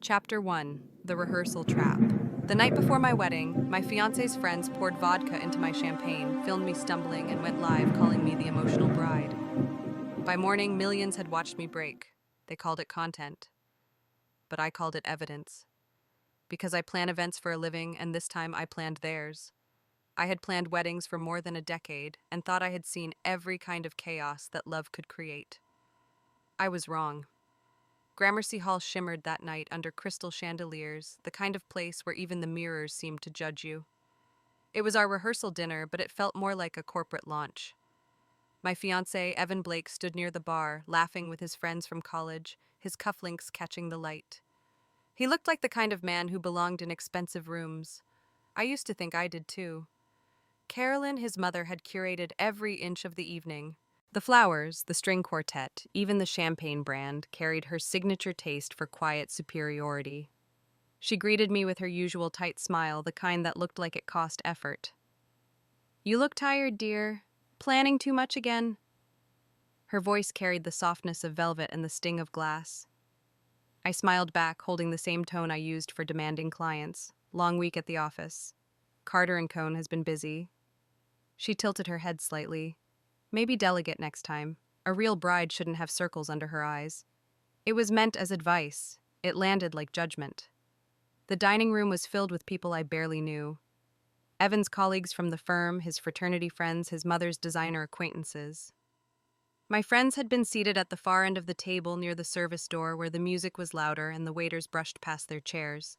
Chapter 1: The Rehearsal Trap. The night before my wedding, my fiance's friends poured vodka into my champagne, filmed me stumbling, and went live calling me the emotional bride. By morning, millions had watched me break. They called it content, but I called it evidence. Because I plan events for a living, and this time I planned theirs. I had planned weddings for more than a decade and thought I had seen every kind of chaos that love could create. I was wrong. Gramercy Hall shimmered that night under crystal chandeliers, the kind of place where even the mirrors seemed to judge you. It was our rehearsal dinner, but it felt more like a corporate launch. My fiancé, Evan Blake, stood near the bar, laughing with his friends from college, his cufflinks catching the light. He looked like the kind of man who belonged in expensive rooms. I used to think I did too. Carolyn, his mother, had curated every inch of the evening. The flowers, the string quartet, even the champagne brand carried her signature taste for quiet superiority. She greeted me with her usual tight smile, the kind that looked like it cost effort. "You look tired, dear. Planning too much again?" Her voice carried the softness of velvet and the sting of glass. I smiled back, holding the same tone I used for demanding clients. Long week at the office. Carter and Cone has been busy. She tilted her head slightly. Maybe delegate next time. A real bride shouldn't have circles under her eyes. It was meant as advice. It landed like judgment. The dining room was filled with people I barely knew. Evan's colleagues from the firm, his fraternity friends, his mother's designer acquaintances. My friends had been seated at the far end of the table near the service door where the music was louder and the waiters brushed past their chairs.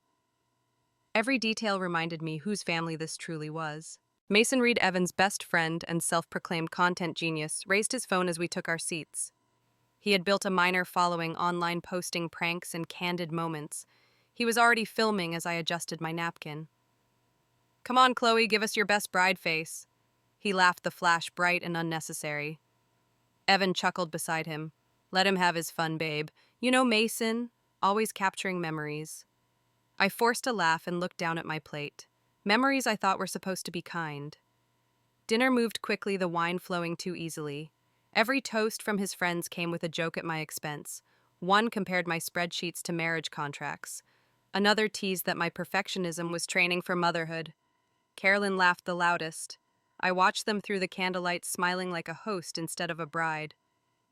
Every detail reminded me whose family this truly was. Mason Reed, Evan's best friend and self-proclaimed content genius, raised his phone as we took our seats. He had built a minor following online posting pranks and candid moments. He was already filming as I adjusted my napkin. "Come on, Chloe, give us your best bride face." He laughed, the flash bright and unnecessary. Evan chuckled beside him. "Let him have his fun, babe. You know Mason, always capturing memories." I forced a laugh and looked down at my plate. Memories I thought were supposed to be kind. Dinner moved quickly, the wine flowing too easily. Every toast from his friends came with a joke at my expense. One compared my spreadsheets to marriage contracts. Another teased that my perfectionism was training for motherhood. Carolyn laughed the loudest. I watched them through the candlelight, smiling like a host instead of a bride.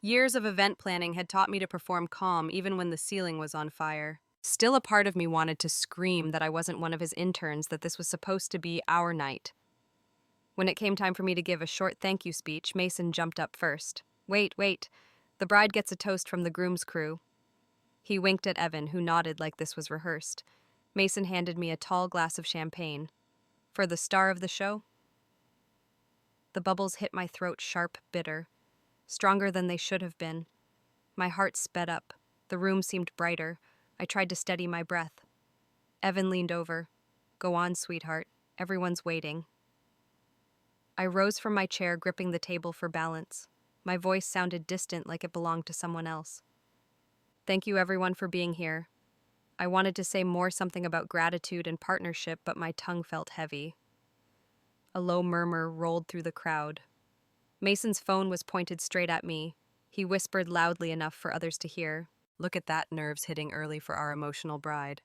Years of event planning had taught me to perform calm even when the ceiling was on fire. Still, a part of me wanted to scream that I wasn't one of his interns, that this was supposed to be our night. When it came time for me to give a short thank you speech, Mason jumped up first. Wait. The bride gets a toast from the groom's crew." He winked at Evan, who nodded like this was rehearsed. Mason handed me a tall glass of champagne. "For the star of the show?" The bubbles hit my throat, sharp, bitter. Stronger than they should have been. My heart sped up. The room seemed brighter. I tried to steady my breath. Evan leaned over. "Go on, sweetheart. Everyone's waiting." I rose from my chair, gripping the table for balance. My voice sounded distant, like it belonged to someone else. "Thank you, everyone, for being here." I wanted to say more, something about gratitude and partnership, but my tongue felt heavy. A low murmur rolled through the crowd. Mason's phone was pointed straight at me. He whispered loudly enough for others to hear. "Look at that, nerves hitting early for our emotional bride."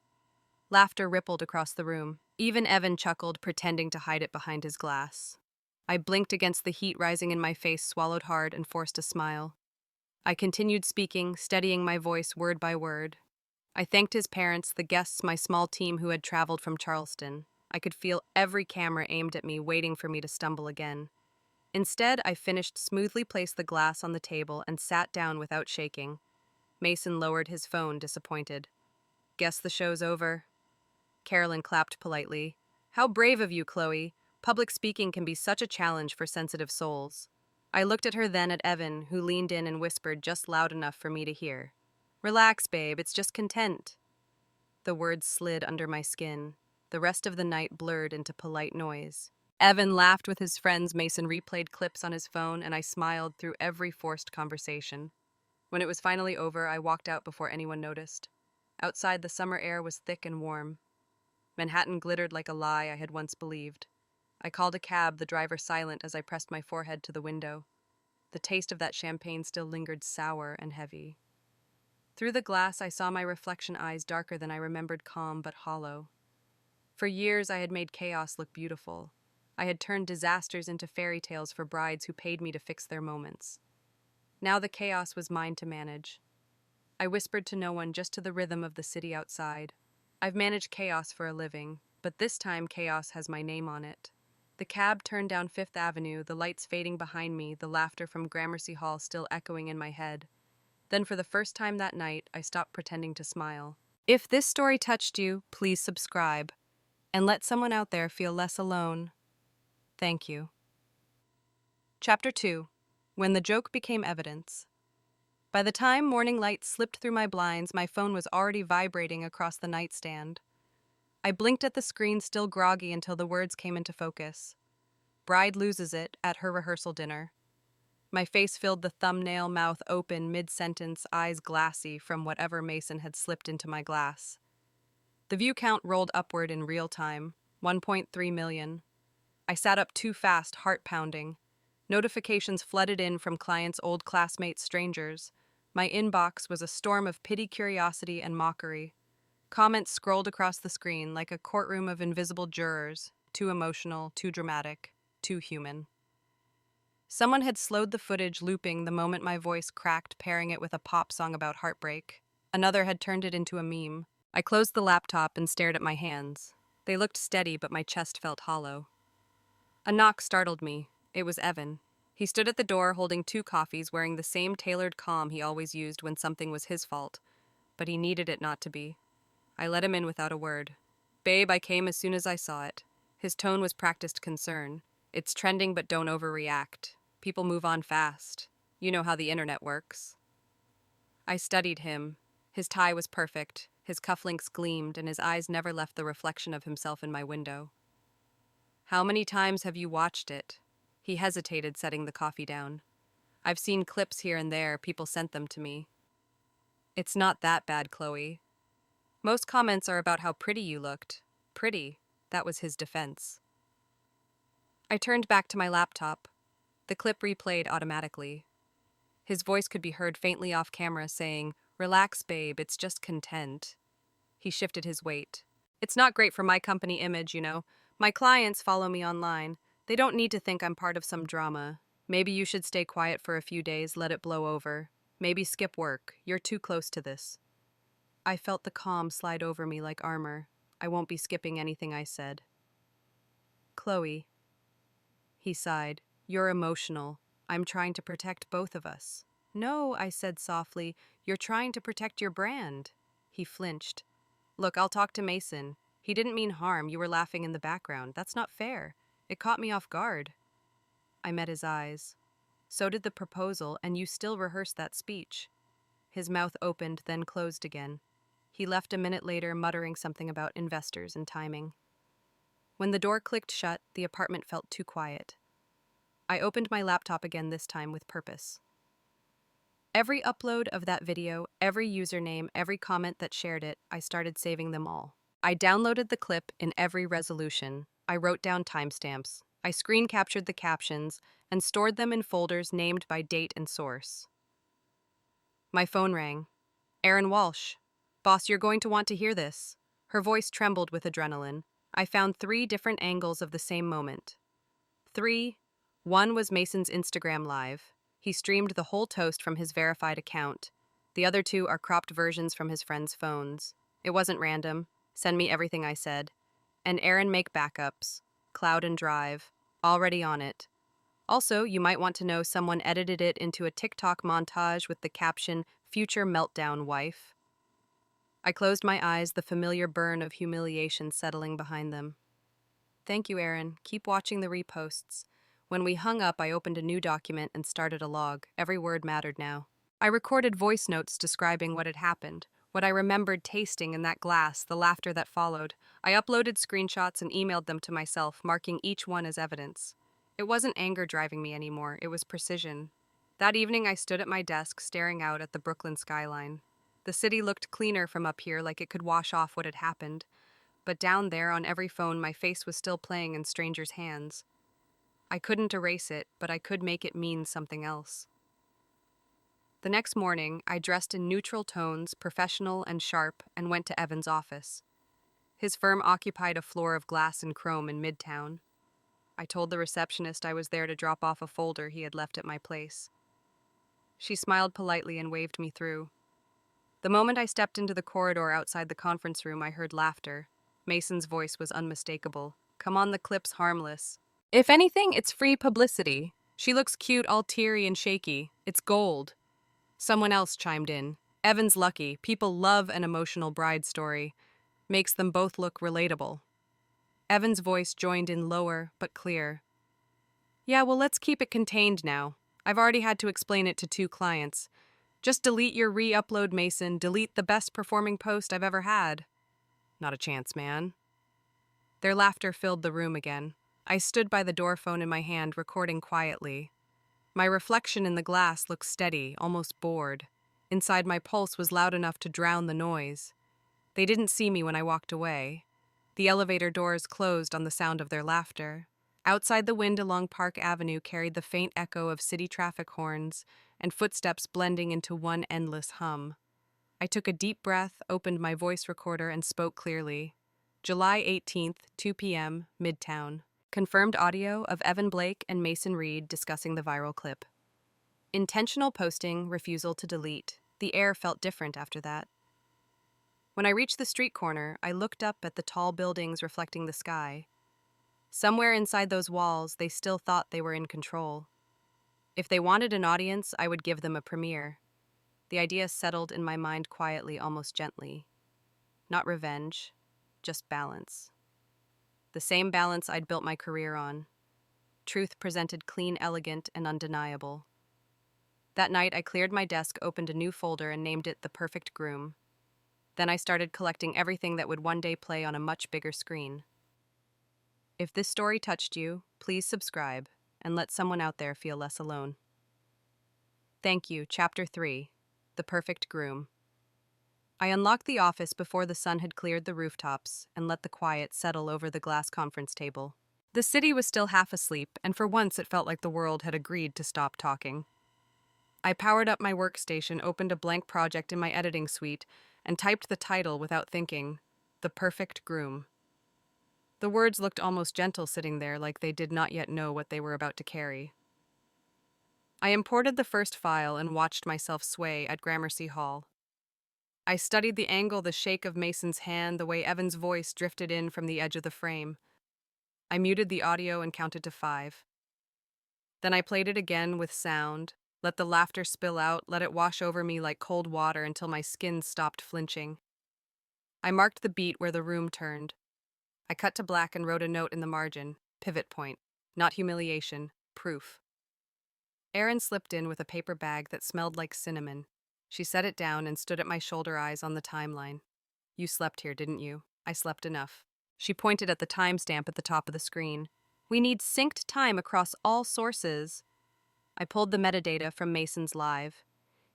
Laughter rippled across the room. Even Evan chuckled, pretending to hide it behind his glass. I blinked against the heat rising in my face, swallowed hard, and forced a smile. I continued speaking, steadying my voice word by word. I thanked his parents, the guests, my small team who had traveled from Charleston. I could feel every camera aimed at me, waiting for me to stumble again. Instead, I finished, smoothly placed the glass on the table, and sat down without shaking. Mason lowered his phone, disappointed. "Guess the show's over." Carolyn clapped politely. "How brave of you, Chloe. Public speaking can be such a challenge for sensitive souls." I looked at her, then at Evan, who leaned in and whispered just loud enough for me to hear. "Relax, babe, it's just content." The words slid under my skin. The rest of the night blurred into polite noise. Evan laughed with his friends, Mason replayed clips on his phone, and I smiled through every forced conversation. When it was finally over, I walked out before anyone noticed. Outside, the summer air was thick and warm. Manhattan glittered like a lie I had once believed. I called a cab, the driver silent as I pressed my forehead to the window. The taste of that champagne still lingered sour and heavy. Through the glass, I saw my reflection eyes darker than I remembered, calm but hollow. For years, I had made chaos look beautiful. I had turned disasters into fairy tales for brides who paid me to fix their moments. Now the chaos was mine to manage. I whispered to no one, just to the rhythm of the city outside. I've managed chaos for a living, but this time chaos has my name on it. The cab turned down Fifth Avenue, the lights fading behind me, the laughter from Gramercy Hall still echoing in my head. Then, for the first time that night, I stopped pretending to smile. If this story touched you, please subscribe and let someone out there feel less alone. Thank you. Chapter 2. When the Joke Became Evidence. By the time morning light slipped through my blinds, my phone was already vibrating across the nightstand. I blinked at the screen, still groggy, until the words came into focus. Bride loses it at her rehearsal dinner. My face filled the thumbnail, mouth open, mid-sentence, eyes glassy from whatever Mason had slipped into my glass. The view count rolled upward in real time, 1.3 million. I sat up too fast, heart pounding. Notifications flooded in from clients, old classmates, strangers. My inbox was a storm of pity, curiosity, and mockery. Comments scrolled across the screen like a courtroom of invisible jurors, too emotional, too dramatic, too human. Someone had slowed the footage looping the moment my voice cracked, pairing it with a pop song about heartbreak. Another had turned it into a meme. I closed the laptop and stared at my hands. They looked steady, but my chest felt hollow. A knock startled me. It was Evan. He stood at the door holding 2 coffees, wearing the same tailored calm he always used when something was his fault. But he needed it not to be. I let him in without a word. "Babe, I came as soon as I saw it." His tone was practiced concern. "It's trending, but don't overreact. People move on fast. You know how the internet works." I studied him. His tie was perfect, his cufflinks gleamed, and his eyes never left the reflection of himself in my window. "How many times have you watched it?" He hesitated, setting the coffee down. "I've seen clips here and there, people sent them to me." "It's not that bad, Chloe. Most comments are about how pretty you looked." Pretty? That was his defense. I turned back to my laptop. The clip replayed automatically. His voice could be heard faintly off camera saying, "Relax, babe, it's just content." He shifted his weight. "It's not great for my company image, you know. My clients follow me online. They don't need to think I'm part of some drama. Maybe you should stay quiet for a few days, let it blow over. Maybe skip work. You're too close to this." I felt the calm slide over me like armor. "I won't be skipping anything," I said. "Chloe," he sighed, "you're emotional. I'm trying to protect both of us." "No," I said softly, "you're trying to protect your brand." He flinched. "Look, I'll talk to Mason. He didn't mean harm. You were laughing in the background. That's not fair. It caught me off guard." I met his eyes. "So did the proposal, and you still rehearsed that speech." His mouth opened, then closed again. He left a minute later, muttering something about investors and timing. When the door clicked shut, the apartment felt too quiet. I opened my laptop again, this time with purpose. Every upload of that video, every username, every comment that shared it, I started saving them all. I downloaded the clip in every resolution. I wrote down timestamps. I screen captured the captions and stored them in folders named by date and source. My phone rang. "Erin Walsh. Boss, you're going to want to hear this." Her voice trembled with adrenaline. I found 3 different angles of the same moment. 3. One was Mason's Instagram Live. He streamed the whole toast from his verified account. The other 2 are cropped versions from his friends' phones. It wasn't random. Send me everything, I said. And Erin, make backups. Cloud and Drive. Already on it. Also, you might want to know someone edited it into a TikTok montage with the caption, "Future Meltdown Wife." I closed my eyes, the familiar burn of humiliation settling behind them. "Thank you, Erin. Keep watching the reposts." When we hung up, I opened a new document and started a log. Every word mattered now. I recorded voice notes describing what had happened, what I remembered tasting in that glass, the laughter that followed. I uploaded screenshots and emailed them to myself, marking each one as evidence. It wasn't anger driving me anymore, it was precision. That evening, I stood at my desk, staring out at the Brooklyn skyline. The city looked cleaner from up here, like it could wash off what had happened. But down there, on every phone, my face was still playing in strangers' hands. I couldn't erase it, but I could make it mean something else. The next morning, I dressed in neutral tones, professional and sharp, and went to Evan's office. His firm occupied a floor of glass and chrome in Midtown. I told the receptionist I was there to drop off a folder he had left at my place. She smiled politely and waved me through. The moment I stepped into the corridor outside the conference room, I heard laughter. Mason's voice was unmistakable. Come on, the clip's harmless. If anything, it's free publicity. She looks cute, all teary and shaky. It's gold. Someone else chimed in. Evan's lucky. People love an emotional bride story. Makes them both look relatable. Evan's voice joined in lower, but clear. Yeah, well, let's keep it contained now. I've already had to explain it to 2 clients. Just delete your re-upload, Mason. Delete the best performing post I've ever had. Not a chance, man. Their laughter filled the room again. I stood by the door phone in my hand, recording quietly. My reflection in the glass looked steady, almost bored. Inside, my pulse was loud enough to drown the noise. They didn't see me when I walked away. The elevator doors closed on the sound of their laughter. Outside, the wind along Park Avenue carried the faint echo of city traffic horns and footsteps blending into one endless hum. I took a deep breath, opened my voice recorder, and spoke clearly. July 18th, 2 p.m., Midtown. Confirmed audio of Evan Blake and Mason Reed discussing the viral clip. Intentional posting, refusal to delete. The air felt different after that. When I reached the street corner, I looked up at the tall buildings reflecting the sky. Somewhere inside those walls, they still thought they were in control. If they wanted an audience, I would give them a premiere. The idea settled in my mind quietly, almost gently. Not revenge, just balance. The same balance I'd built my career on. Truth presented clean, elegant, and undeniable. That night, I cleared my desk, opened a new folder, and named it The Perfect Groom. Then I started collecting everything that would one day play on a much bigger screen. If this story touched you, please subscribe and let someone out there feel less alone. Thank you. Chapter 3. The Perfect Groom. I unlocked the office before the sun had cleared the rooftops and let the quiet settle over the glass conference table. The city was still half asleep, and for once it felt like the world had agreed to stop talking. I powered up my workstation, opened a blank project in my editing suite, and typed the title without thinking, The Perfect Groom. The words looked almost gentle sitting there, like they did not yet know what they were about to carry. I imported the first file and watched myself sway at Gramercy Hall. I studied the angle, the shake of Mason's hand, the way Evan's voice drifted in from the edge of the frame. I muted the audio and counted to 5. Then I played it again with sound, let the laughter spill out, let it wash over me like cold water until my skin stopped flinching. I marked the beat where the room turned. I cut to black and wrote a note in the margin, pivot point, not humiliation, proof. Erin slipped in with a paper bag that smelled like cinnamon. She set it down and stood at my shoulder, eyes on the timeline. You slept here, didn't you? I slept enough. She pointed at the timestamp at the top of the screen. We need synced time across all sources. I pulled the metadata from Mason's live.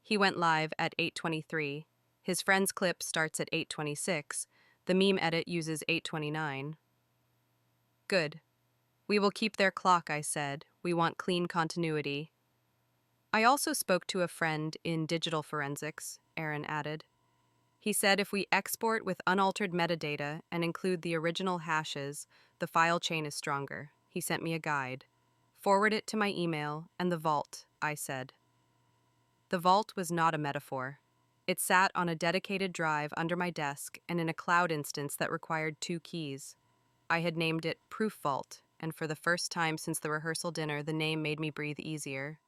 He went live at 8:23. His friend's clip starts at 8:26. The meme edit uses 8:29. Good. We will keep their clock, I said. We want clean continuity. I also spoke to a friend in digital forensics, Aaron added. He said if we export with unaltered metadata and include the original hashes, the file chain is stronger. He sent me a guide. Forward it to my email and the vault, I said. The vault was not a metaphor. It sat on a dedicated drive under my desk and in a cloud instance that required 2 keys. I had named it Proof Vault, and for the first time since the rehearsal dinner, the name made me breathe easier.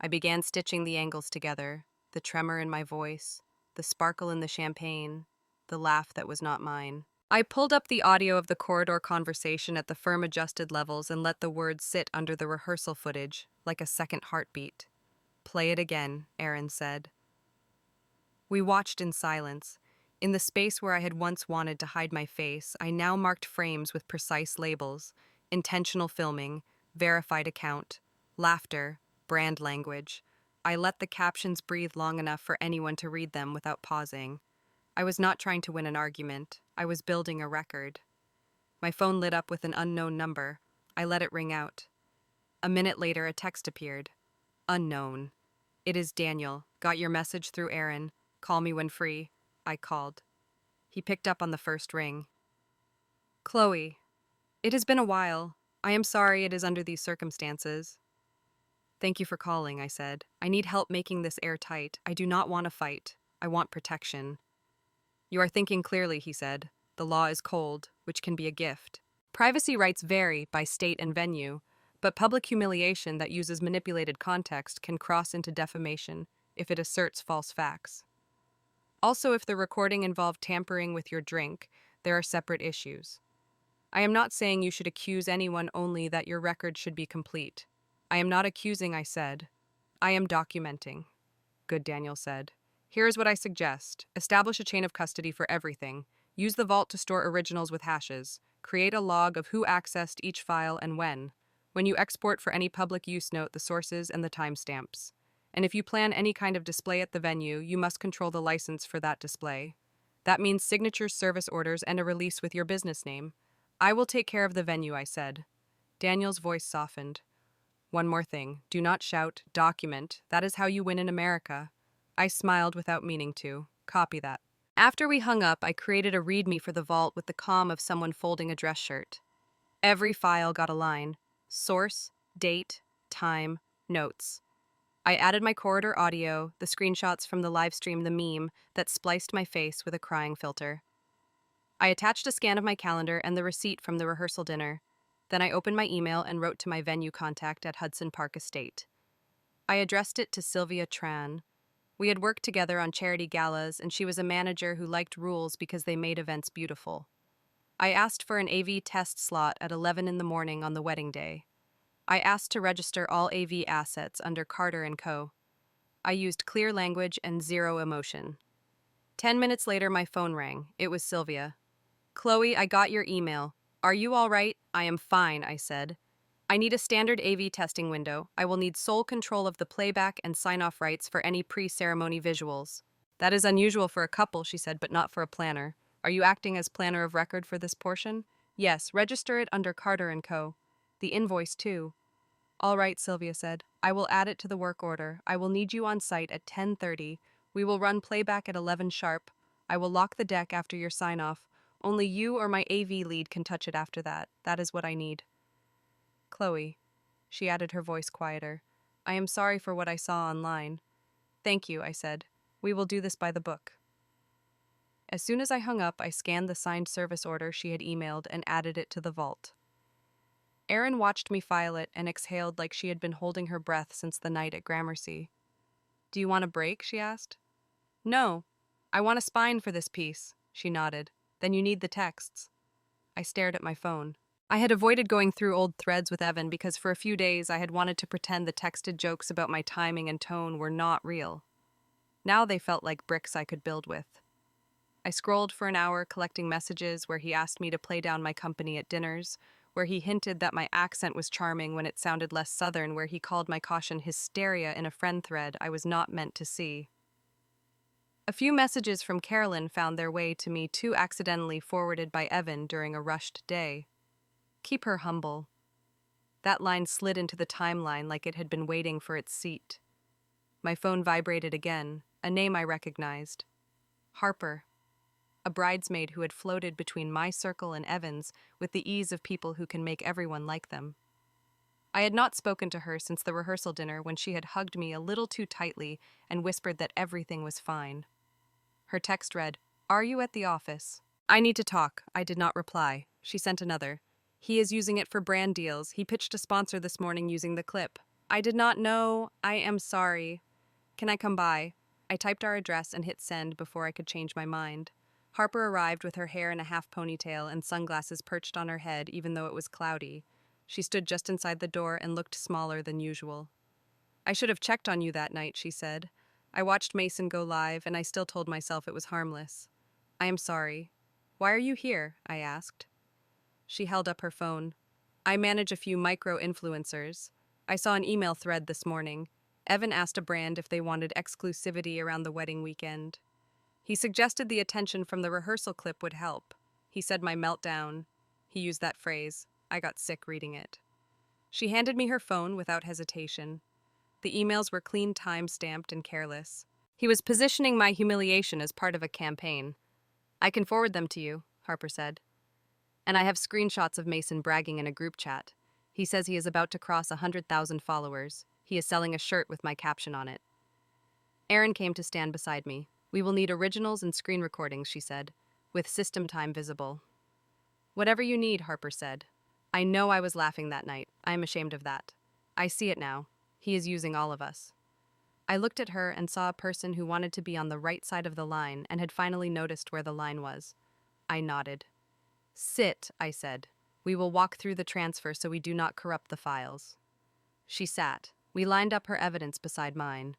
I began stitching the angles together, the tremor in my voice, the sparkle in the champagne, the laugh that was not mine. I pulled up the audio of the corridor conversation at the firm adjusted levels and let the words sit under the rehearsal footage, like a second heartbeat. Play it again, Aaron said. We watched in silence. In the space where I had once wanted to hide my face, I now marked frames with precise labels: intentional filming, verified account, laughter, brand language. I let the captions breathe long enough for anyone to read them without pausing. I was not trying to win an argument. I was building a record. My phone lit up with an unknown number. I let it ring out. A minute later, a text appeared. Unknown. It is Daniel. Got your message through Aaron. Call me when free. I called. He picked up on the first ring. Chloe, it has been a while. I am sorry it is under these circumstances. Thank you for calling, I said. I need help making this airtight. I do not want a fight. I want protection. You are thinking clearly, he said. The law is cold, which can be a gift. Privacy rights vary by state and venue, but public humiliation that uses manipulated context can cross into defamation if it asserts false facts. Also, if the recording involved tampering with your drink, there are separate issues. I am not saying you should accuse anyone, only that your record should be complete. I am not accusing, I said. I am documenting. Good, Daniel said. Here is what I suggest. Establish a chain of custody for everything. Use the vault to store originals with hashes. Create a log of who accessed each file and when. When you export for any public use, note the sources and the timestamps. And if you plan any kind of display at the venue, you must control the license for that display. That means signatures, service orders, and a release with your business name. I will take care of the venue, I said. Daniel's voice softened. One more thing. Do not shout. Document. That is how you win in America. I smiled without meaning to. Copy that. After we hung up, I created a README for the vault with the calm of someone folding a dress shirt. Every file got a line. Source, date, time, notes. I added my corridor audio, the screenshots from the live stream, the meme that spliced my face with a crying filter. I attached a scan of my calendar and the receipt from the rehearsal dinner. Then I opened my email and wrote to my venue contact at Hudson Park Estate. I addressed it to Sylvia Tran. We had worked together on charity galas, and she was a manager who liked rules because they made events beautiful. I asked for an AV test slot at 11 in the morning on the wedding day. I asked to register all AV assets under Carter & Co. I used clear language and zero emotion. 10 minutes later, my phone rang. It was Sylvia. Chloe, I got your email. Are you all right? I am fine, I said. I need a standard AV testing window. I will need sole control of the playback and sign-off rights for any pre-ceremony visuals. That is unusual for a couple, she said, but not for a planner. Are you acting as planner of record for this portion? Yes, register it under Carter & Co. The invoice, too. All right, Sylvia said. I will add it to the work order. I will need you on site at 10:30. We will run playback at 11 sharp. I will lock the deck after your sign-off. Only you or my AV lead can touch it after that. That is what I need. Chloe, she added, her voice quieter. I am sorry for what I saw online. Thank you, I said. We will do this by the book. As soon as I hung up, I scanned the signed service order she had emailed and added it to the vault. Erin watched me file it and exhaled like she had been holding her breath since the night at Gramercy. Do you want a break? She asked. No. I want a spine for this piece, she nodded. Then you need the texts. I stared at my phone. I had avoided going through old threads with Evan because for a few days I had wanted to pretend the texted jokes about my timing and tone were not real. Now they felt like bricks I could build with. I scrolled for an hour collecting messages where he asked me to play down my company at dinners, where he hinted that my accent was charming when it sounded less southern, where he called my caution hysteria in a friend thread I was not meant to see. A few messages from Carolyn found their way to me, too, accidentally forwarded by Evan during a rushed day. Keep her humble. That line slid into the timeline like it had been waiting for its seat. My phone vibrated again, a name I recognized. Harper. A bridesmaid who had floated between my circle and Evan's with the ease of people who can make everyone like them. I had not spoken to her since the rehearsal dinner, when she had hugged me a little too tightly and whispered that everything was fine. Her text read, "Are you at the office?" "I need to talk." I did not reply. She sent another. "He is using it for brand deals. He pitched a sponsor this morning using the clip." "I did not know. I am sorry. Can I come by?" I typed our address and hit send before I could change my mind. Harper arrived with her hair in a half ponytail and sunglasses perched on her head even though it was cloudy. She stood just inside the door and looked smaller than usual. "I should have checked on you that night," she said. "I watched Mason go live and I still told myself it was harmless." "I am sorry." "Why are you here?" I asked. She held up her phone. "I manage a few micro-influencers. I saw an email thread this morning. Evan asked a brand if they wanted exclusivity around the wedding weekend. He suggested the attention from the rehearsal clip would help. He said my meltdown. He used that phrase. I got sick reading it." She handed me her phone without hesitation. The emails were clean, time-stamped, and careless. He was positioning my humiliation as part of a campaign. I can forward them to you, Harper said. And I have screenshots of Mason bragging in a group chat. He says he is about to cross 100,000 followers. He is selling a shirt with my caption on it. Erin came to stand beside me. We will need originals and screen recordings, she said, with system time visible. Whatever you need, Harper said. I know I was laughing that night. I am ashamed of that. I see it now. He is using all of us. I looked at her and saw a person who wanted to be on the right side of the line and had finally noticed where the line was. I nodded. Sit, I said. We will walk through the transfer so we do not corrupt the files. She sat. We lined up her evidence beside mine.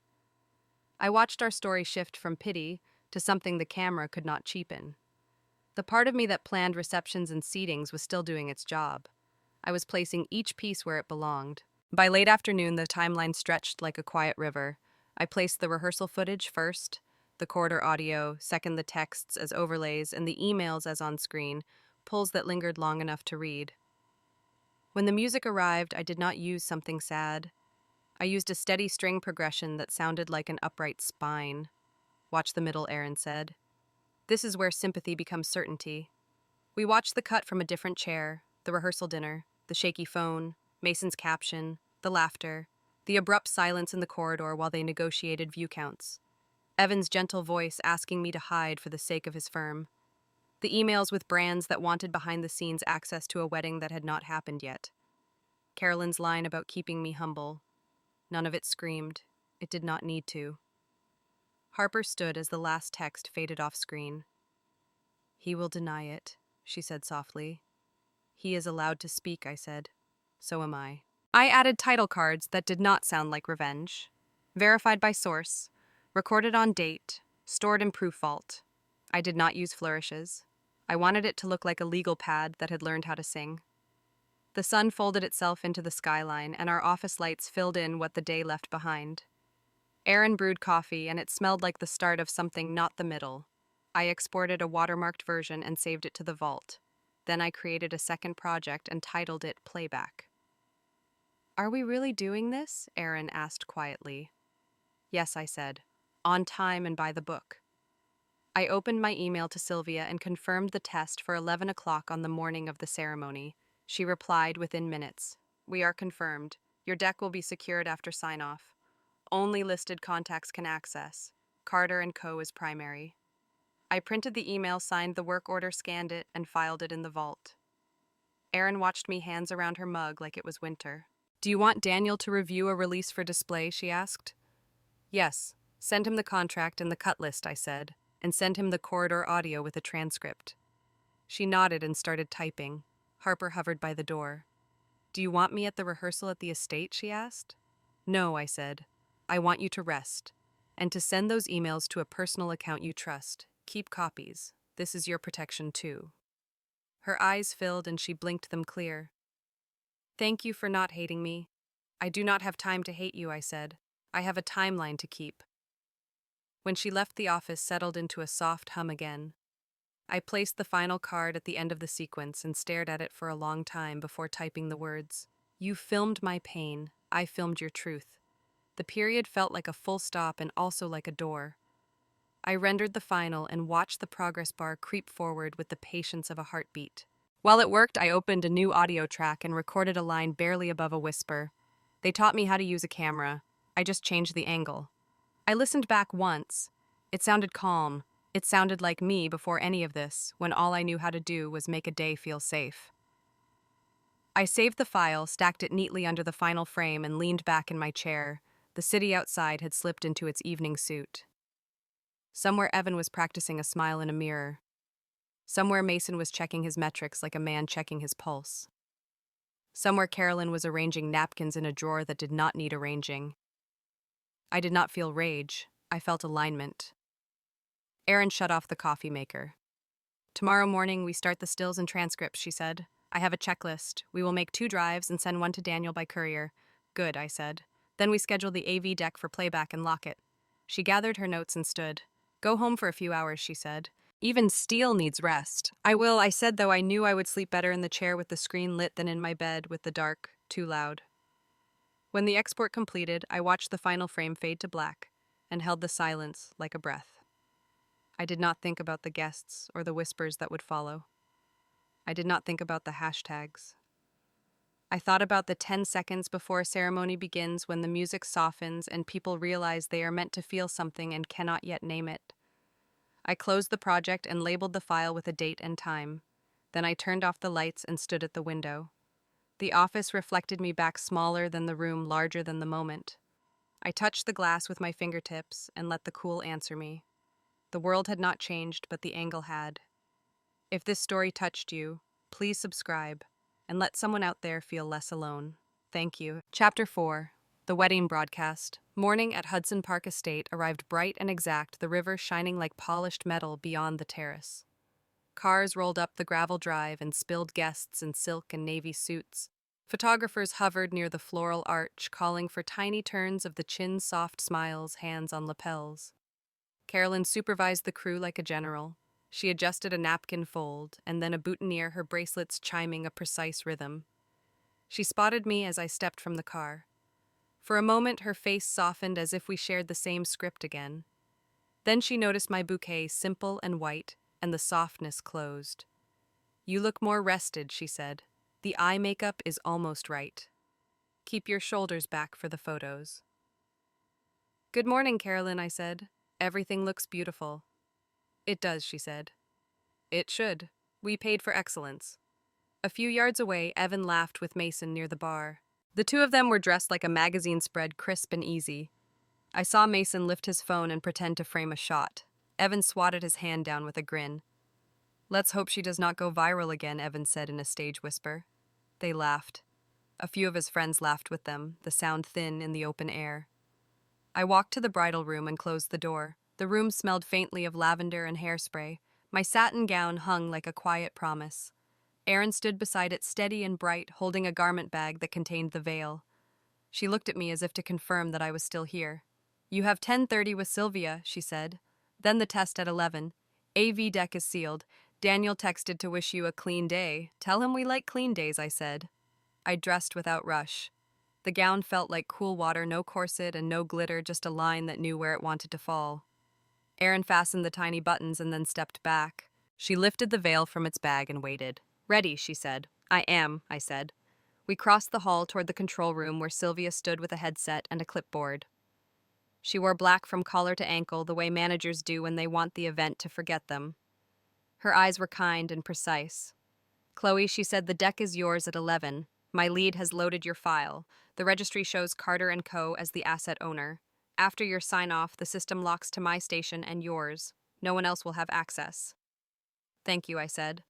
I watched our story shift from pity to something the camera could not cheapen. The part of me that planned receptions and seatings was still doing its job. I was placing each piece where it belonged. By late afternoon, the timeline stretched like a quiet river. I placed the rehearsal footage first, the corridor audio, second the texts as overlays, and the emails as on screen, pulls that lingered long enough to read. When the music arrived, I did not use something sad. I used a steady string progression that sounded like an upright spine. Watch the middle, Erin said. This is where sympathy becomes certainty. We watched the cut from a different chair, the rehearsal dinner, the shaky phone, Mason's caption, the laughter, the abrupt silence in the corridor while they negotiated view counts. Evan's gentle voice asking me to hide for the sake of his firm. The emails with brands that wanted behind-the-scenes access to a wedding that had not happened yet. Carolyn's line about keeping me humble. None of it screamed. It did not need to. Harper stood as the last text faded off screen. He will deny it, she said softly. He is allowed to speak, I said. So am I. I added title cards that did not sound like revenge. Verified by source, recorded on date, stored in proof vault. I did not use flourishes. I wanted it to look like a legal pad that had learned how to sing. The sun folded itself into the skyline, and our office lights filled in what the day left behind. Erin brewed coffee, and it smelled like the start of something not the middle. I exported a watermarked version and saved it to the vault. Then I created a second project and titled it Playback. Are we really doing this? Erin asked quietly. Yes, I said. On time and by the book. I opened my email to Sylvia and confirmed the test for 11 o'clock on the morning of the ceremony. She replied within minutes. We are confirmed. Your deck will be secured after sign-off. Only listed contacts can access. Carter & Co. is primary. I printed the email, signed the work order, scanned it, and filed it in the vault. Erin watched me, hands around her mug like it was winter. Do you want Daniel to review a release for display, she asked. Yes. Send him the contract and the cut list, I said, and send him the corridor audio with a transcript. She nodded and started typing. Harper hovered by the door. Do you want me at the rehearsal at the estate, she asked. No, I said. I want you to rest, and to send those emails to a personal account you trust. Keep copies. This is your protection too. Her eyes filled and she blinked them clear. Thank you for not hating me. I do not have time to hate you, I said. I have a timeline to keep. When she left, the office settled into a soft hum again. I placed the final card at the end of the sequence and stared at it for a long time before typing the words. You filmed my pain. I filmed your truth. The period felt like a full stop and also like a door. I rendered the final and watched the progress bar creep forward with the patience of a heartbeat. While it worked, I opened a new audio track and recorded a line barely above a whisper. They taught me how to use a camera. I just changed the angle. I listened back once. It sounded calm. It sounded like me before any of this, when all I knew how to do was make a day feel safe. I saved the file, stacked it neatly under the final frame, and leaned back in my chair. The city outside had slipped into its evening suit. Somewhere Evan was practicing a smile in a mirror. Somewhere Mason was checking his metrics like a man checking his pulse. Somewhere Carolyn was arranging napkins in a drawer that did not need arranging. I did not feel rage. I felt alignment. Erin shut off the coffee maker. Tomorrow morning we start the stills and transcripts, she said. I have a checklist. We will make 2 drives and send one to Daniel by courier. Good, I said. Then we schedule the AV deck for playback and lock it. She gathered her notes and stood. Go home for a few hours, she said. Even Steele needs rest. I will, I said, though I knew I would sleep better in the chair with the screen lit than in my bed with the dark, too loud. When the export completed, I watched the final frame fade to black and held the silence like a breath. I did not think about the guests or the whispers that would follow. I did not think about the hashtags. I thought about the 10 seconds before a ceremony begins when the music softens and people realize they are meant to feel something and cannot yet name it. I closed the project and labeled the file with a date and time. Then I turned off the lights and stood at the window. The office reflected me back, smaller than the room, larger than the moment. I touched the glass with my fingertips and let the cool answer me. The world had not changed, but the angle had. If this story touched you, please subscribe and let someone out there feel less alone. Thank you. Chapter 4. The Wedding Broadcast. Morning at Hudson Park Estate arrived bright and exact, the river shining like polished metal beyond the terrace. Cars rolled up the gravel drive and spilled guests in silk and navy suits. Photographers hovered near the floral arch, calling for tiny turns of the chin's soft smiles, hands on lapels. Carolyn supervised the crew like a general. She adjusted a napkin fold, and then a boutonniere, her bracelets chiming a precise rhythm. She spotted me as I stepped from the car. For a moment, her face softened as if we shared the same script again. Then she noticed my bouquet, simple and white, and the softness closed. "You look more rested," she said. "The eye makeup is almost right. Keep your shoulders back for the photos." "Good morning, Carolyn," I said. "Everything looks beautiful." "It does," she said. "It should. We paid for excellence." A few yards away, Evan laughed with Mason near the bar. The two of them were dressed like a magazine spread, crisp and easy. I saw Mason lift his phone and pretend to frame a shot. Evan swatted his hand down with a grin. "Let's hope she does not go viral again," Evan said in a stage whisper. They laughed. A few of his friends laughed with them, the sound thin in the open air. I walked to the bridal room and closed the door. The room smelled faintly of lavender and hairspray. My satin gown hung like a quiet promise. Erin stood beside it, steady and bright, holding a garment bag that contained the veil. She looked at me as if to confirm that I was still here. "You have 10:30 with Sylvia," she said. "Then the test at 11. AV deck is sealed. Daniel texted to wish you a clean day. Tell him we like clean days," I said. I dressed without rush. The gown felt like cool water, no corset and no glitter, just a line that knew where it wanted to fall. Erin fastened the tiny buttons and then stepped back. She lifted the veil from its bag and waited. "Ready," she said. "I am," I said. We crossed the hall toward the control room where Sylvia stood with a headset and a clipboard. She wore black from collar to ankle, the way managers do when they want the event to forget them. Her eyes were kind and precise. "Chloe," she said, "the deck is yours at 11. My lead has loaded your file. The registry shows Carter & Co. as the asset owner. After your sign-off, the system locks to my station and yours. No one else will have access." "Thank you," I said.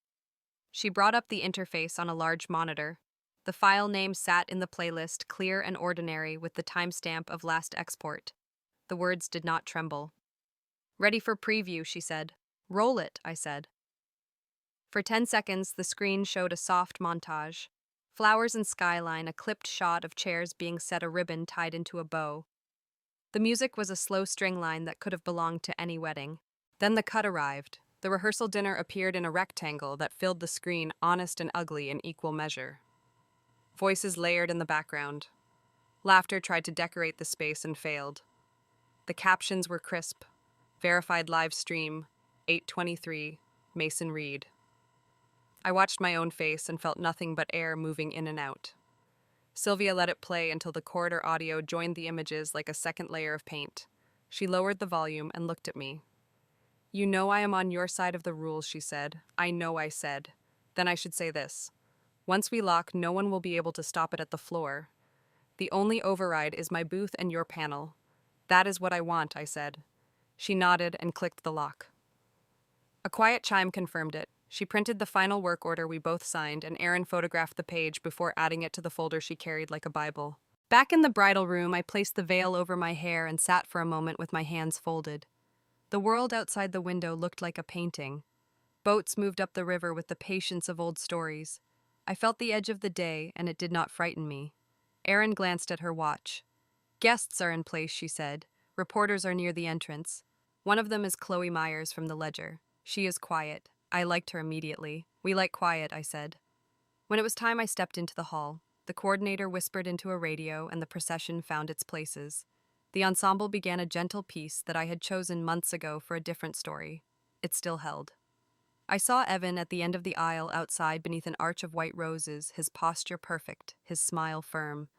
She brought up the interface on a large monitor. The file name sat in the playlist, clear and ordinary, with the timestamp of last export. The words did not tremble. "Ready for preview," she said. "Roll it," I said. For 10 seconds, the screen showed a soft montage. Flowers and skyline, a clipped shot of chairs being set, a ribbon tied into a bow. The music was a slow string line that could have belonged to any wedding. Then the cut arrived. The rehearsal dinner appeared in a rectangle that filled the screen, honest and ugly in equal measure. Voices layered in the background. Laughter tried to decorate the space and failed. The captions were crisp. Verified live stream, 8:23, Mason Reed. I watched my own face and felt nothing but air moving in and out. Sylvia let it play until the corridor audio joined the images like a second layer of paint. She lowered the volume and looked at me. "You know I am on your side of the rules," she said. "I know," I said. "Then I should say this. Once we lock, no one will be able to stop it at the floor. The only override is my booth and your panel. That is what I want," I said. She nodded and clicked the lock. A quiet chime confirmed it. She printed the final work order we both signed, and Erin photographed the page before adding it to the folder she carried like a Bible. Back in the bridal room, I placed the veil over my hair and sat for a moment with my hands folded. The world outside the window looked like a painting. Boats moved up the river with the patience of old stories. I felt the edge of the day, and it did not frighten me. Erin glanced at her watch. "Guests are in place," she said. "Reporters are near the entrance. One of them is Chloe Myers from the Ledger. She is quiet. I liked her immediately. We like quiet," I said. When it was time, I stepped into the hall. The coordinator whispered into a radio, and the procession found its places. The ensemble began a gentle piece that I had chosen months ago for a different story. It still held. I saw Evan at the end of the aisle outside beneath an arch of white roses, his posture perfect, his smile firm.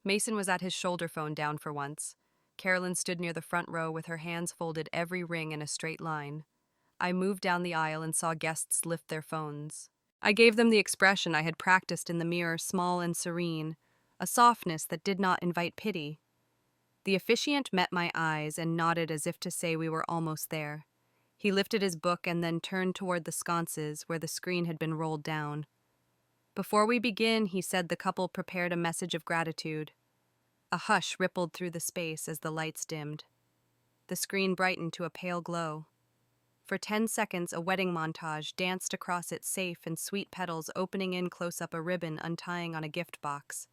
Mason was at his shoulder phone down for once. Carolyn stood near the front row with her hands folded, every ring in a straight line. I moved down the aisle and saw guests lift their phones. I gave them the expression I had practiced in the mirror, small and serene, a softness that did not invite pity. The officiant met my eyes and nodded as if to say we were almost there. He lifted his book and then turned toward the sconces where the screen had been rolled down. Before we begin, he said, the couple prepared a message of gratitude. A hush rippled through the space as the lights dimmed. The screen brightened to a pale glow. For 10 seconds, a wedding montage danced across its safe and sweet petals, opening in close up a ribbon untying on a gift box.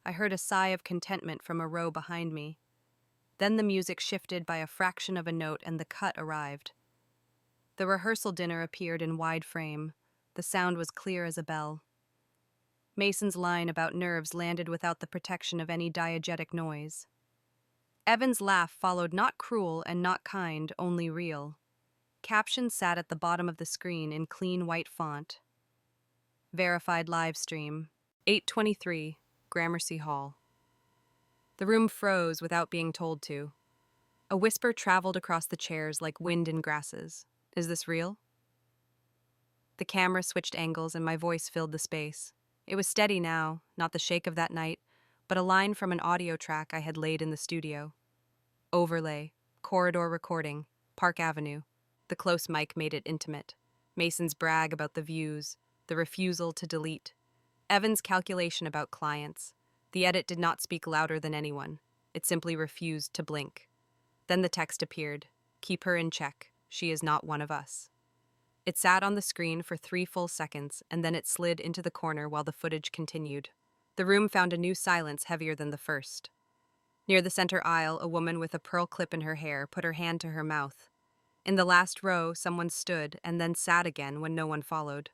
I heard a sigh of contentment from a row behind me. Then the music shifted by a fraction of a note and the cut arrived. The rehearsal dinner appeared in wide frame. The sound was clear as a bell. Mason's line about nerves landed without the protection of any diegetic noise. Evan's laugh followed, not cruel and not kind, only real. Captions sat at the bottom of the screen in clean white font. Verified live stream. 8:23, Gramercy Hall. The room froze without being told to. A whisper traveled across the chairs like wind in grasses. Is this real? The camera switched angles and my voice filled the space. It was steady now, not the shake of that night, but a line from an audio track I had laid in the studio. Overlay, corridor recording, Park Avenue. The close mic made it intimate. Mason's brag about the views, the refusal to delete. Evan's calculation about clients. The edit did not speak louder than anyone. It simply refused to blink. Then the text appeared. Keep her in check. She is not one of us. It sat on the screen for 3 full seconds, and then it slid into the corner while the footage continued. The room found a new silence heavier than the first. Near the center aisle, a woman with a pearl clip in her hair put her hand to her mouth. In the last row, someone stood and then sat again when no one followed.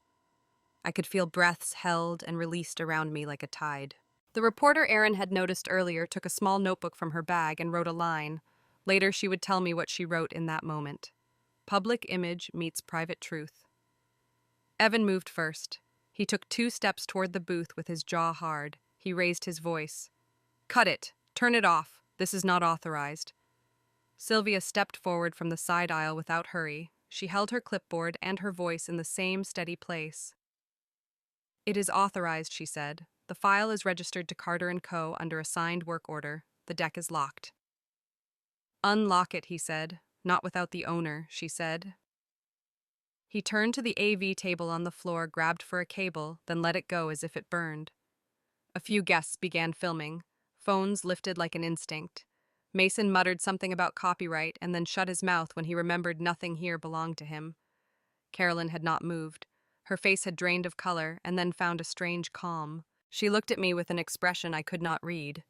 I could feel breaths held and released around me like a tide. The reporter Erin had noticed earlier took a small notebook from her bag and wrote a line. Later, she would tell me what she wrote in that moment. Public image meets private truth. Evan moved first. He took 2 steps toward the booth with his jaw hard. He raised his voice. Cut it. Turn it off. This is not authorized. Sylvia stepped forward from the side aisle without hurry. She held her clipboard and her voice in the same steady place. It is authorized, she said. The file is registered to Carter & Co. under a signed work order. The deck is locked. Unlock it, he said. Not without the owner, she said. He turned to the AV table on the floor, grabbed for a cable, then let it go as if it burned. A few guests began filming. Phones lifted like an instinct. Mason muttered something about copyright and then shut his mouth when he remembered nothing here belonged to him. Carolyn had not moved. Her face had drained of color and then found a strange calm. She looked at me with an expression I could not read.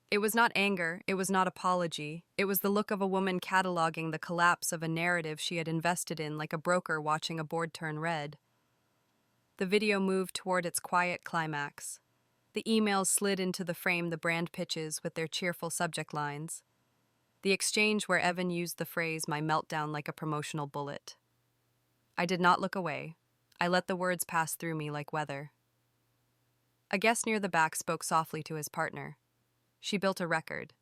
It was not anger, it was not apology. It was the look of a woman cataloging the collapse of a narrative she had invested in, like a broker watching a board turn red. The video moved toward its quiet climax. The emails slid into the frame, the brand pitches with their cheerful subject lines. The exchange where Evan used the phrase, my meltdown, like a promotional bullet. I did not look away. I let the words pass through me like weather. A guest near the back spoke softly to his partner. She built a record.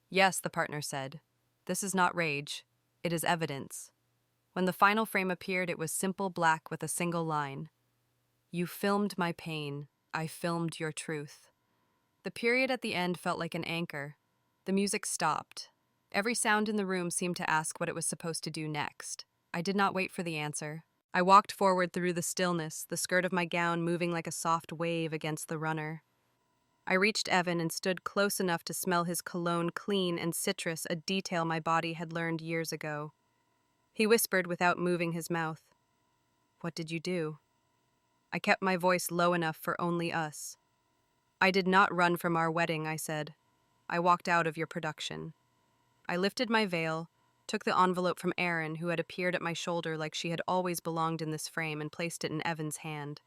Yes, the partner said. This is not rage. It is evidence. When the final frame appeared, it was simple black with a single line. You filmed my pain. I filmed your truth. The period at the end felt like an anchor. The music stopped. Every sound in the room seemed to ask what it was supposed to do next. I did not wait for the answer. I walked forward through the stillness, the skirt of my gown moving like a soft wave against the runner. I reached Evan and stood close enough to smell his cologne, clean and citrus, a detail my body had learned years ago. He whispered without moving his mouth. What did you do? I kept my voice low enough for only us. I did not run from our wedding, I said. I walked out of your production. I lifted my veil, took the envelope from Erin, who had appeared at my shoulder like she had always belonged in this frame, and placed it in Evan's hand.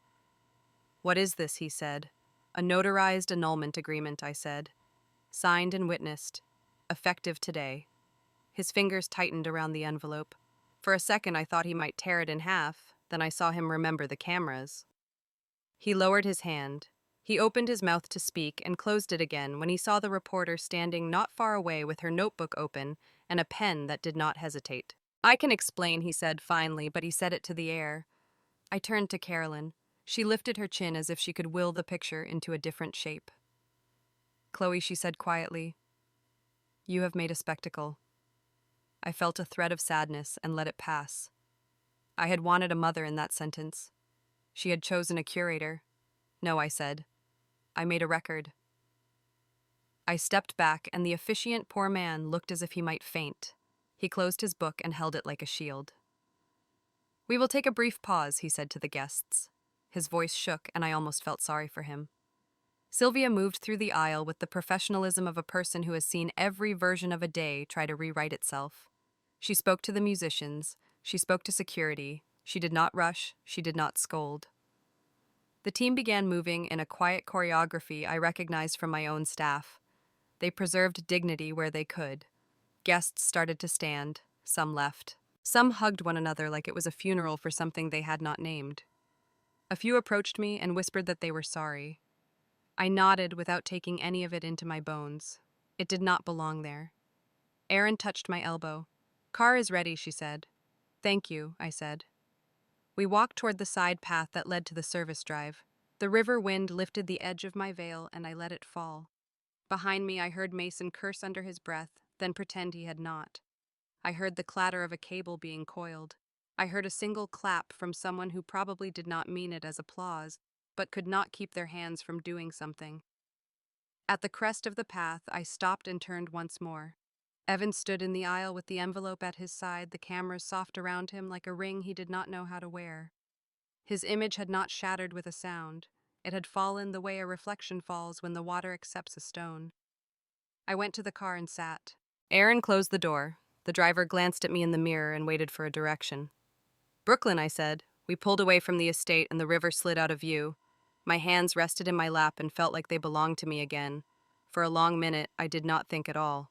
What is this, he said. A notarized annulment agreement, I said. Signed and witnessed. Effective today. His fingers tightened around the envelope. For a second, I thought he might tear it in half. Then I saw him remember the cameras. He lowered his hand. He opened his mouth to speak and closed it again when he saw the reporter standing not far away with her notebook open and a pen that did not hesitate. I can explain, he said finally, but he said it to the air. I turned to Carolyn. She lifted her chin as if she could will the picture into a different shape. Chloe, she said quietly, you have made a spectacle. I felt a thread of sadness and let it pass. I had wanted a mother in that sentence. She had chosen a curator. No, I said. I made a record. I stepped back, and the officiant poor man looked as if he might faint. He closed his book and held it like a shield. We will take a brief pause, he said to the guests. His voice shook, and I almost felt sorry for him. Sylvia moved through the aisle with the professionalism of a person who has seen every version of a day try to rewrite itself. She spoke to the musicians. She spoke to security. She did not rush. She did not scold. The team began moving in a quiet choreography I recognized from my own staff. They preserved dignity where they could. Guests started to stand. Some left. Some hugged one another like it was a funeral for something they had not named. A few approached me and whispered that they were sorry. I nodded without taking any of it into my bones. It did not belong there. Erin touched my elbow. Car is ready, she said. Thank you, I said. We walked toward the side path that led to the service drive. The river wind lifted the edge of my veil and I let it fall. Behind me, I heard Mason curse under his breath, then pretend he had not. I heard the clatter of a cable being coiled. I heard a single clap from someone who probably did not mean it as applause, but could not keep their hands from doing something. At the crest of the path, I stopped and turned once more. Evan stood in the aisle with the envelope at his side, the cameras soft around him like a ring he did not know how to wear. His image had not shattered with a sound. It had fallen the way a reflection falls when the water accepts a stone. I went to the car and sat. Erin closed the door. The driver glanced at me in the mirror and waited for a direction. Brooklyn, I said. We pulled away from the estate and the river slid out of view. My hands rested in my lap and felt like they belonged to me again. For a long minute, I did not think at all.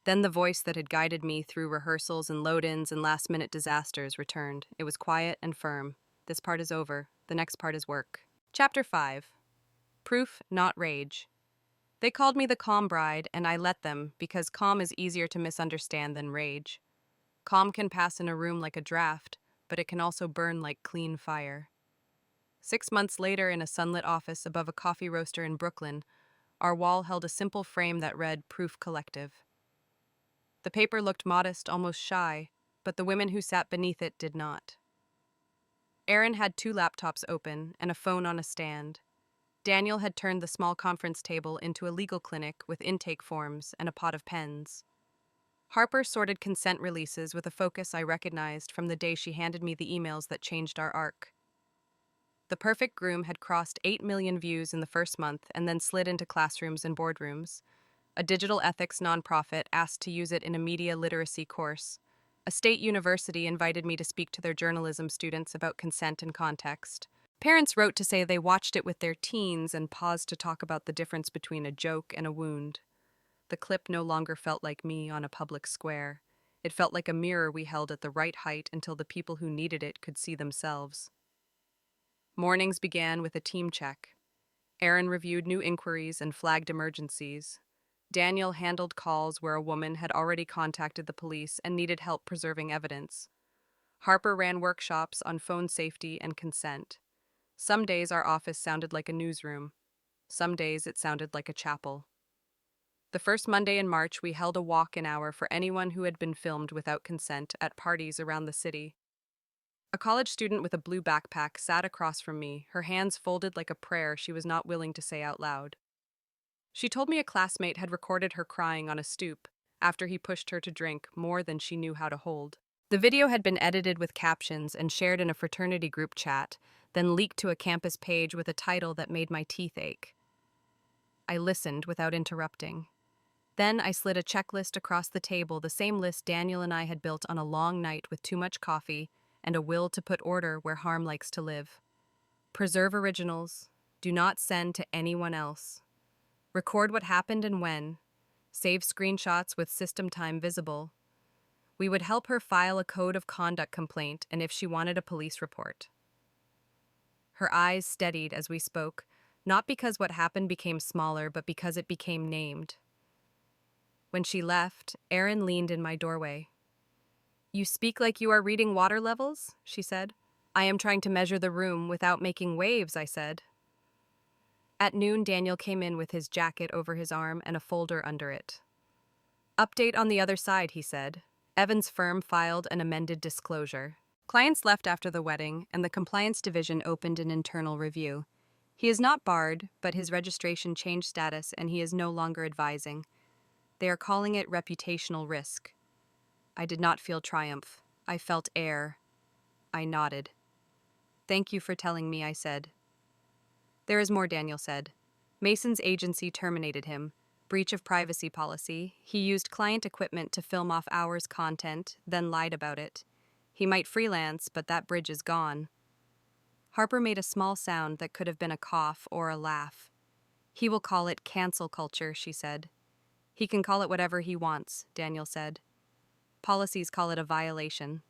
Then the voice that had guided me through rehearsals and load-ins and last-minute disasters returned. It was quiet and firm. This part is over. The next part is work. Chapter 5. Proof, not rage. They called me the calm bride, and I let them, because calm is easier to misunderstand than rage. Calm can pass in a room like a draft, but it can also burn like clean fire. 6 months later, in a sunlit office above a coffee roaster in Brooklyn, our wall held a simple frame that read Proof Collective. The paper looked modest, almost shy, but the women who sat beneath it did not. Erin had 2 laptops open and a phone on a stand. Daniel had turned the small conference table into a legal clinic with intake forms and a pot of pens. Harper sorted consent releases with a focus I recognized from the day she handed me the emails that changed our arc. The Perfect Groom had crossed 8 million views in the first month and then slid into classrooms and boardrooms. A digital ethics nonprofit asked to use it in a media literacy course. A state university invited me to speak to their journalism students about consent and context. Parents wrote to say they watched it with their teens and paused to talk about the difference between a joke and a wound. The clip no longer felt like me on a public square. It felt like a mirror we held at the right height until the people who needed it could see themselves. Mornings began with a team check. Erin reviewed new inquiries and flagged emergencies. Daniel handled calls where a woman had already contacted the police and needed help preserving evidence. Harper ran workshops on phone safety and consent. Some days our office sounded like a newsroom. Some days it sounded like a chapel. The first Monday in March, we held a walk-in hour for anyone who had been filmed without consent at parties around the city. A college student with a blue backpack sat across from me, her hands folded like a prayer she was not willing to say out loud. She told me a classmate had recorded her crying on a stoop after he pushed her to drink more than she knew how to hold. The video had been edited with captions and shared in a fraternity group chat, then leaked to a campus page with a title that made my teeth ache. I listened without interrupting. Then I slid a checklist across the table, the same list Daniel and I had built on a long night with too much coffee and a will to put order where harm likes to live. Preserve originals. Do not send to anyone else. Record what happened and when. Save screenshots with system time visible. We would help her file a code of conduct complaint and if she wanted a police report. Her eyes steadied as we spoke, not because what happened became smaller, but because it became named. When she left, Erin leaned in my doorway. You speak like you are reading water levels, she said. I am trying to measure the room without making waves, I said. At noon, Daniel came in with his jacket over his arm and a folder under it. Update on the other side, he said. Evan's firm filed an amended disclosure. Clients left after the wedding, and the compliance division opened an internal review. He is not barred, but his registration changed status and he is no longer advising. They are calling it reputational risk. I did not feel triumph. I felt air. I nodded. Thank you for telling me, I said. There is more, Daniel said. Mason's agency terminated him. Breach of privacy policy. He used client equipment to film off hours content, then lied about it. He might freelance, but that bridge is gone. Harper made a small sound that could have been a cough or a laugh. He will call it cancel culture, she said. He can call it whatever he wants, Daniel said. Policies call it a violation.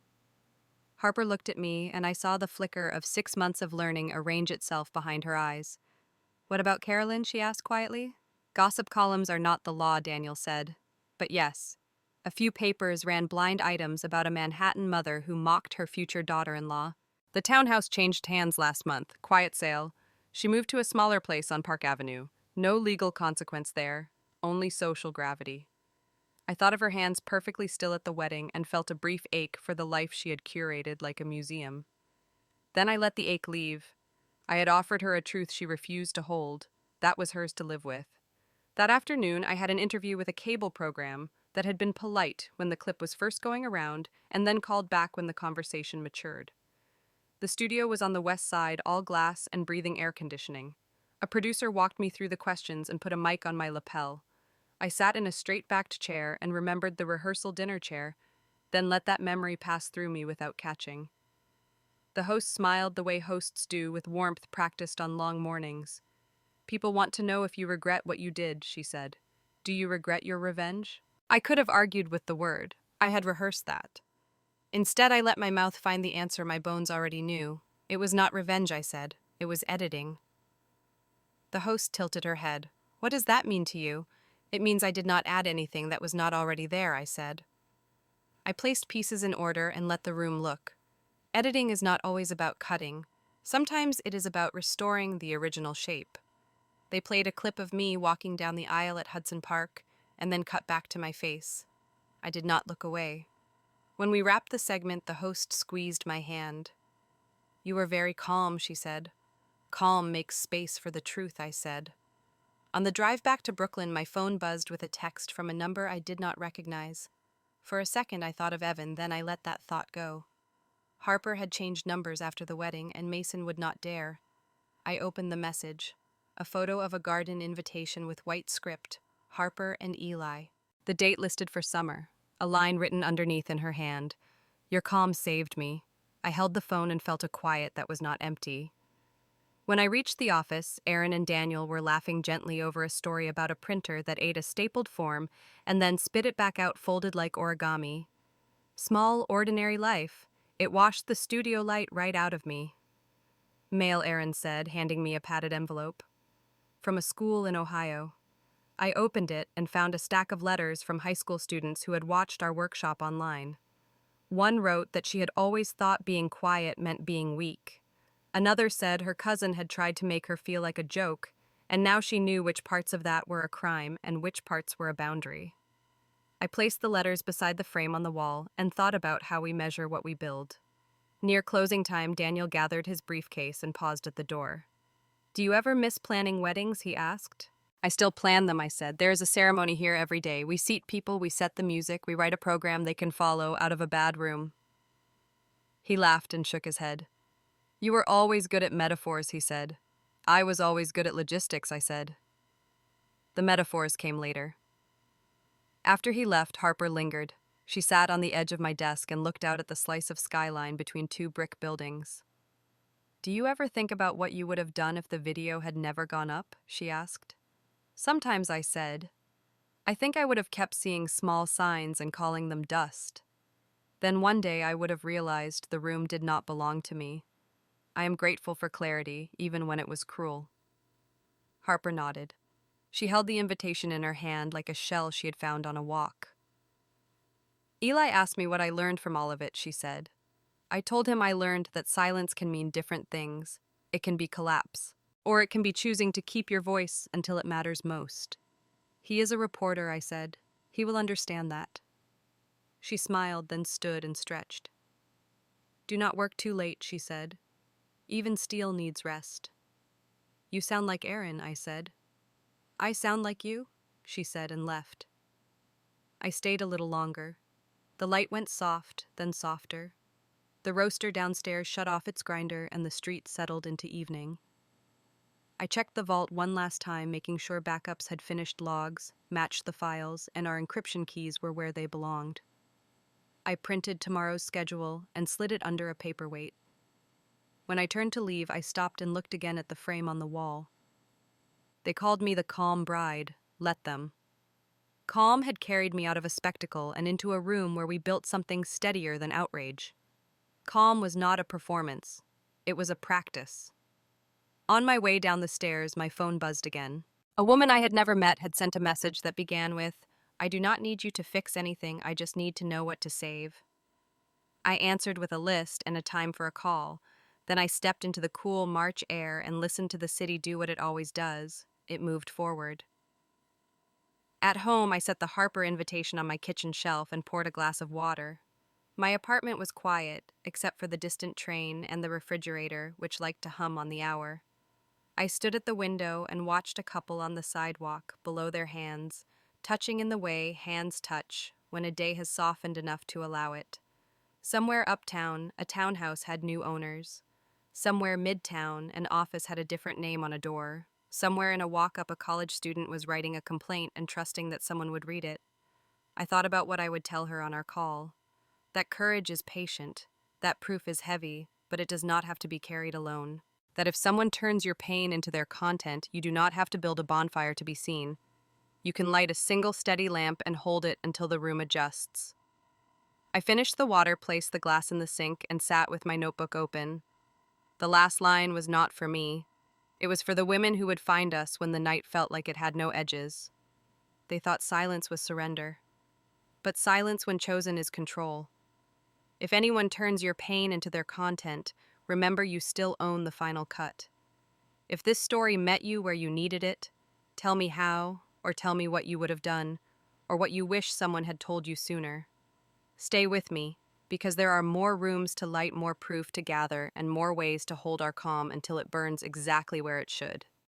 Harper looked at me, and I saw the flicker of 6 months of learning arrange itself behind her eyes. What about Carolyn? She asked quietly. Gossip columns are not the law, Daniel said. But yes, a few papers ran blind items about a Manhattan mother who mocked her future daughter-in-law. The townhouse changed hands last month. Quiet sale. She moved to a smaller place on Park Avenue. No legal consequence there, only social gravity. I thought of her hands perfectly still at the wedding and felt a brief ache for the life she had curated like a museum. Then I let the ache leave. I had offered her a truth she refused to hold. That was hers to live with. That afternoon, I had an interview with a cable program that had been polite when the clip was first going around and then called back when the conversation matured. The studio was on the west side, all glass and breathing air conditioning. A producer walked me through the questions and put a mic on my lapel. I sat in a straight-backed chair and remembered the rehearsal dinner chair, then let that memory pass through me without catching. The host smiled the way hosts do with warmth practiced on long mornings. People want to know if you regret what you did, she said. Do you regret your revenge? I could have argued with the word. I had rehearsed that. Instead, I let my mouth find the answer my bones already knew. It was not revenge, I said. It was editing. The host tilted her head. What does that mean to you? It means I did not add anything that was not already there, I said. I placed pieces in order and let the room look. Editing is not always about cutting. Sometimes it is about restoring the original shape. They played a clip of me walking down the aisle at Hudson Park and then cut back to my face. I did not look away. When we wrapped the segment, the host squeezed my hand. You were very calm, she said. Calm makes space for the truth, I said. On the drive back to Brooklyn, my phone buzzed with a text from a number I did not recognize. For a second, I thought of Evan, then I let that thought go. Harper had changed numbers after the wedding, and Mason would not dare. I opened the message. A photo of a garden invitation with white script, Harper and Eli. The date listed for summer, a line written underneath in her hand. Your calm saved me. I held the phone and felt a quiet that was not empty. When I reached the office, Erin and Daniel were laughing gently over a story about a printer that ate a stapled form and then spit it back out folded like origami. Small, ordinary life. It washed the studio light right out of me. Mail, Erin said, handing me a padded envelope. From a school in Ohio. I opened it and found a stack of letters from high school students who had watched our workshop online. One wrote that she had always thought being quiet meant being weak. Another said her cousin had tried to make her feel like a joke, and now she knew which parts of that were a crime and which parts were a boundary. I placed the letters beside the frame on the wall and thought about how we measure what we build. Near closing time, Daniel gathered his briefcase and paused at the door. Do you ever miss planning weddings? He asked. I still plan them, I said. There is a ceremony here every day. We seat people, we set the music, we write a program they can follow out of a bad room. He laughed and shook his head. You were always good at metaphors, he said. I was always good at logistics, I said. The metaphors came later. After he left, Harper lingered. She sat on the edge of my desk and looked out at the slice of skyline between two brick buildings. Do you ever think about what you would have done if the video had never gone up? She asked. Sometimes I said, I think I would have kept seeing small signs and calling them dust. Then one day I would have realized the room did not belong to me. I am grateful for clarity, even when it was cruel. Harper nodded. She held the invitation in her hand like a shell she had found on a walk. Eli asked me what I learned from all of it, she said. I told him I learned that silence can mean different things. It can be collapse, or it can be choosing to keep your voice until it matters most. He is a reporter, I said. He will understand that. She smiled, then stood and stretched. Do not work too late, she said. Even steel needs rest. You sound like Aaron, I said. I sound like you, she said and left. I stayed a little longer. The light went soft, then softer. The roaster downstairs shut off its grinder and the street settled into evening. I checked the vault one last time, making sure backups had finished logs, matched the files, and our encryption keys were where they belonged. I printed tomorrow's schedule and slid it under a paperweight. When I turned to leave, I stopped and looked again at the frame on the wall. They called me the calm bride. Let them. Calm had carried me out of a spectacle and into a room where we built something steadier than outrage. Calm was not a performance. It was a practice. On my way down the stairs, my phone buzzed again. A woman I had never met had sent a message that began with, I do not need you to fix anything, I just need to know what to save. I answered with a list and a time for a call. Then I stepped into the cool March air and listened to the city do what it always does. It moved forward. At home, I set the Harper invitation on my kitchen shelf and poured a glass of water. My apartment was quiet, except for the distant train and the refrigerator, which liked to hum on the hour. I stood at the window and watched a couple on the sidewalk, below their hands, touching in the way hands touch when a day has softened enough to allow it. Somewhere uptown, a townhouse had new owners. Somewhere midtown, an office had a different name on a door. Somewhere in a walk-up, a college student was writing a complaint and trusting that someone would read it. I thought about what I would tell her on our call. That courage is patient. That proof is heavy, but it does not have to be carried alone. That if someone turns your pain into their content, you do not have to build a bonfire to be seen. You can light a single steady lamp and hold it until the room adjusts. I finished the water, placed the glass in the sink, and sat with my notebook open. The last line was not for me. It was for the women who would find us when the night felt like it had no edges. They thought silence was surrender. But silence, when chosen, is control. If anyone turns your pain into their content, remember you still own the final cut. If this story met you where you needed it, tell me how, or tell me what you would have done, or what you wish someone had told you sooner. Stay with me, because there are more rooms to light, more proof to gather, and more ways to hold our calm until it burns exactly where it should.